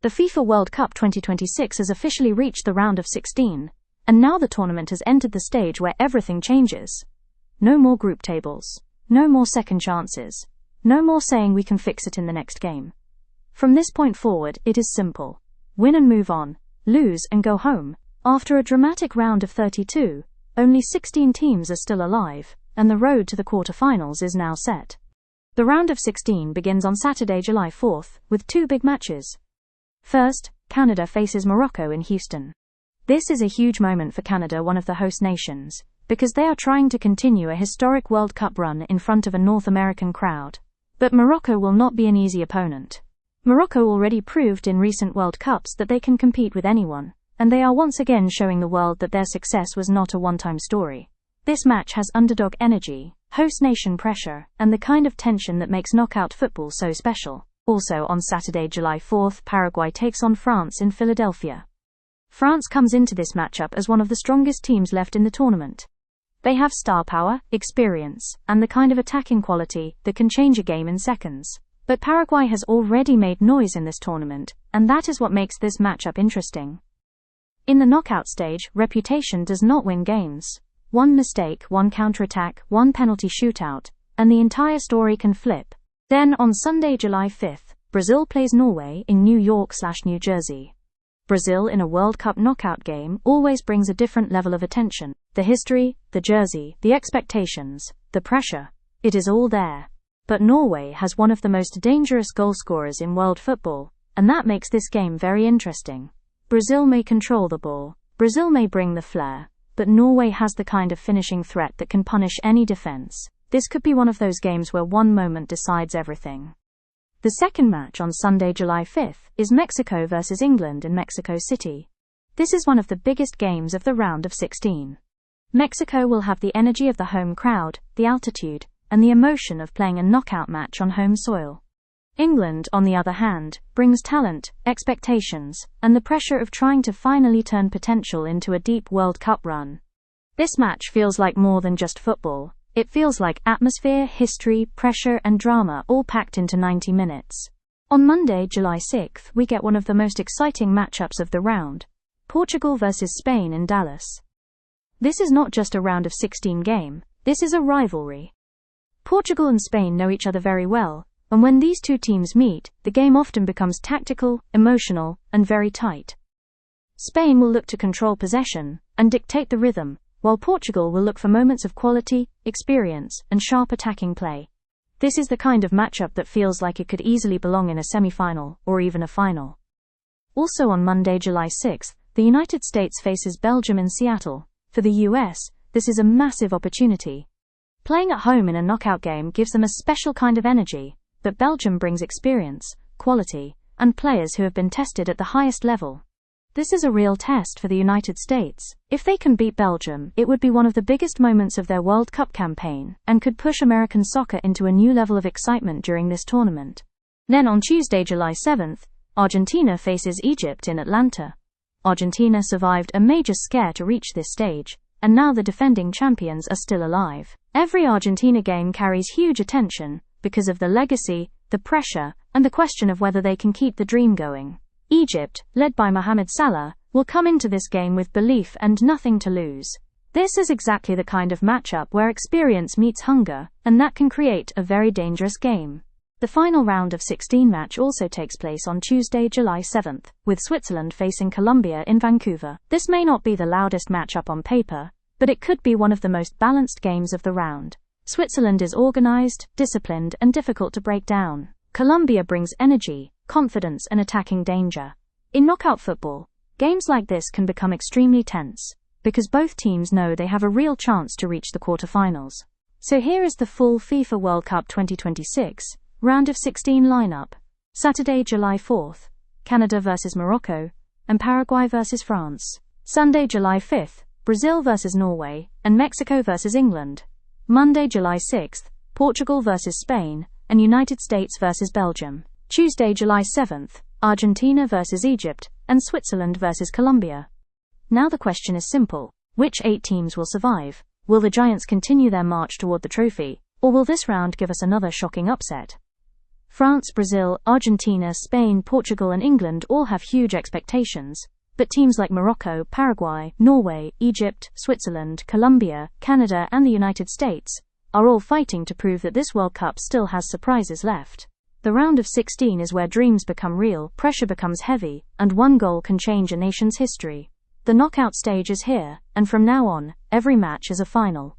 The FIFA World Cup 2026 has officially reached the round of 16, and now the tournament has entered the stage where everything changes. No more group tables. No more second chances. No more saying we can fix it in the next game. From this point forward, it is simple. Win and move on. Lose and go home. After a dramatic round of 32, only 16 teams are still alive, and the road to the quarter-finals is now set. The round of 16 begins on Saturday, July 4th, with two big matches. First, Canada faces Morocco in Houston. This is a huge moment for Canada, one of the host nations, because they are trying to continue a historic World Cup run in front of a North American crowd. But Morocco will not be an easy opponent. Morocco already proved in recent World Cups that they can compete with anyone, and they are once again showing the world that their success was not a one-time story. This match has underdog energy, host nation pressure, and the kind of tension that makes knockout football so special. Also on Saturday, July 4th, Paraguay takes on France in Philadelphia. France comes into this matchup as one of the strongest teams left in the tournament. They have star power, experience, and the kind of attacking quality that can change a game in seconds. But Paraguay has already made noise in this tournament, and that is what makes this matchup interesting. In the knockout stage, reputation does not win games. One mistake, one counterattack, one penalty shootout, and the entire story can flip. Then on Sunday, July 5th, Brazil plays Norway in New York/New Jersey. Brazil in a World Cup knockout game always brings a different level of attention. The history, the jersey, the expectations, the pressure. It is all there. But Norway has one of the most dangerous goal scorers in world football, and that makes this game very interesting. Brazil may control the ball. Brazil may bring the flair. But Norway has the kind of finishing threat that can punish any defense. This could be one of those games where one moment decides everything. The second match on Sunday, July 5th, is Mexico versus England in Mexico City. This is one of the biggest games of the round of 16. Mexico will have the energy of the home crowd, the altitude, and the emotion of playing a knockout match on home soil. England, on the other hand, brings talent, expectations, and the pressure of trying to finally turn potential into a deep World Cup run. This match feels like more than just football. It feels like atmosphere, history, pressure, and drama all packed into 90 minutes. On Monday, July 6th, we get one of the most exciting matchups of the round. Portugal versus Spain in Dallas. This is not just a round of 16 game, this is a rivalry. Portugal and Spain know each other very well, and when these two teams meet, the game often becomes tactical, emotional, and very tight. Spain will look to control possession and dictate the rhythm, while Portugal will look for moments of quality, experience, and sharp attacking play. This is the kind of matchup that feels like it could easily belong in a semi-final or even a final. Also on Monday, July 6th, the United States faces Belgium in Seattle. For the US, this is a massive opportunity. Playing at home in a knockout game gives them a special kind of energy, but Belgium brings experience, quality, and players who have been tested at the highest level. This is a real test for the United States. If they can beat Belgium, it would be one of the biggest moments of their World Cup campaign and could push American soccer into a new level of excitement during this tournament. Then on Tuesday, July 7th, Argentina faces Egypt in Atlanta. Argentina survived a major scare to reach this stage, and now the defending champions are still alive. Every Argentina game carries huge attention because of the legacy, the pressure, and the question of whether they can keep the dream going. Egypt, led by Mohamed Salah, will come into this game with belief and nothing to lose. This is exactly the kind of matchup where experience meets hunger, and that can create a very dangerous game. The final round of 16 match also takes place on Tuesday, July 7th, with Switzerland facing Colombia in Vancouver. This may not be the loudest matchup on paper, but it could be one of the most balanced games of the round. Switzerland is organized, disciplined, and difficult to break down. Colombia brings energy, confidence, and attacking danger. In knockout football, games like this can become extremely tense, because both teams know they have a real chance to reach the quarterfinals. So here is the full FIFA World Cup 2026 round of 16 lineup. Saturday, July 4th, Canada versus Morocco, and Paraguay versus France. Sunday, July 5th, Brazil versus Norway, and Mexico versus England. Monday, July 6th, Portugal versus Spain, and United States versus Belgium. Tuesday, July 7th, Argentina versus Egypt, and Switzerland versus Colombia. Now the question is simple. Which 8 teams will survive? Will the Giants continue their march toward the trophy, or will this round give us another shocking upset? France, Brazil, Argentina, Spain, Portugal and England all have huge expectations, but teams like Morocco, Paraguay, Norway, Egypt, Switzerland, Colombia, Canada and the United States are all fighting to prove that this World Cup still has surprises left. The round of 16 is where dreams become real, pressure becomes heavy, and one goal can change a nation's history. The knockout stage is here, and from now on, every match is a final.